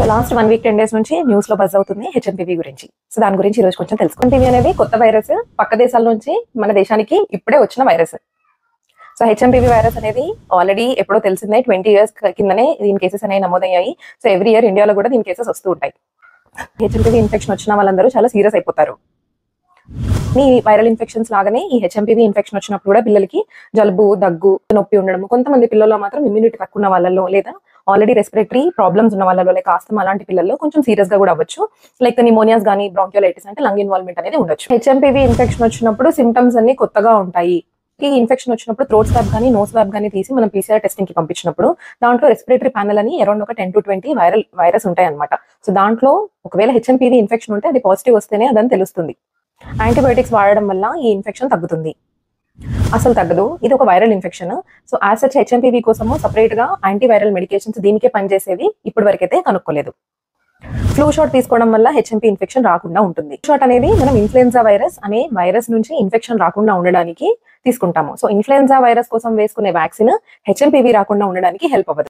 So last 1 week 10 days నుంచి news లో buzz అవుతుంది హెచ్ఎంపీవీ గురించి. సో దాని గురించి ఈ రోజు కొంచెం తెలుసుకుంటాం. హెచ్ఎంపీవీ అనేది కొత్త వైరస్, పక్క దేశాల నుంచి మన దేశానికి ఇప్పుడే వచ్చిన వైరస్. సో హెచ్ఎంపీవీ వైరస్ అనేది ఆల్రెడీ ఎప్పుడో తెలిసిందే, 20 years కిందనే దీని కేసెస్ అనేవి నమోదయ్యాయి. సో ఎవ్రీ ఇయర్ ఇండియాలో కూడా దీని కేసెస్ వస్తూ ఉంటాయి. హెచ్ఎంపీవీ ఇన్ఫెక్షన్ వచ్చిన వాళ్ళందరూ చాలా సీరియస్ అయిపోతారు. ఈ వైరల్ ఇన్ఫెక్షన్స్ లాగానే ఈ హెచ్ఎంపీవీ ఇన్ఫెక్షన్ వచ్చినప్పుడు కూడా పిల్లలకి జలుబు, దగ్గు, నొప్పి ఉండడం, కొంతమంది పిల్లల్లో మాత్రం ఇమ్యూనిటీ తక్కువ ఉన్న వాళ్ళలో, లేదా ఆల్రెడీ రెస్పిరేటరీ ప్రాబ్లమ్స్ ఉన్న వాళ్ళలో, లైక్ ఆస్తమా అలాంటి పిల్లల్లో కొంచెం సీరియస్ గా కూడా అవ్వచ్చు. లైక్ నిమోనియాస్ కానీ, బ్రాంకియోలైటిస్ అంటే లంగ్ ఇన్వాల్వ్మెంట్ అనేది ఉండొచ్చు. హెచ్ఎంపీవీ ఇన్ఫెక్షన్ వచ్చినప్పుడు సిమ్టమ్స్ అన్ని కొత్తగా ఉంటాయి. ఈ ఇన్ఫెక్షన్ వచ్చినప్పుడు థ్రోట్ స్వాబ్ కానీ, నోస్ స్వాబ్ కానీ తీసి మనం పీసీఆర్ టెస్టింగ్ కి పంపించినప్పుడు దాంట్లో రెస్పిరేటరీ ప్యానెల్ అని అరౌండ్ ఒక 10 to 20 వైరస్ ఉంటాయి అనమాట. సో దాంట్లో ఒకవేళ హెచ్ఎంపీవీ ఇన్ఫెక్షన్ ఉంటే అది పాజిటివ్ వస్తేనే అదని తెలుస్తుంది. యాంటీబయోటిక్స్ వాడడం వల్ల ఈ ఇన్ఫెక్షన్ తగ్గుతుంది, అసలు తగ్గదు. ఇది ఒక viral infection. So as such HMPV కోసము సపరేట్ గా యాంటీవైరల్ మెడికేషన్స్ దీనికే పనిచేసేవి ఇప్పటి వరకైతే కనుక్కోలేదు. ఫ్లూ షాట్ తీసుకోవడం వల్ల హెచ్ఎంపీ ఇన్ఫెక్షన్ రాకుండా ఉంటుంది. షాట్ అనేది మనం ఇన్ఫ్లుయెన్జా వైరస్ అనే వైరస్ నుంచి ఇన్ఫెక్షన్ రాకుండా ఉండడానికి తీసుకుంటాము. సో ఇన్ఫ్లుయెన్జా వైరస్ కోసం వేసుకునే వ్యాక్సిన్ హెచ్ఎంపీవీ రాకుండా ఉండడానికి హెల్ప్ అవ్వదు.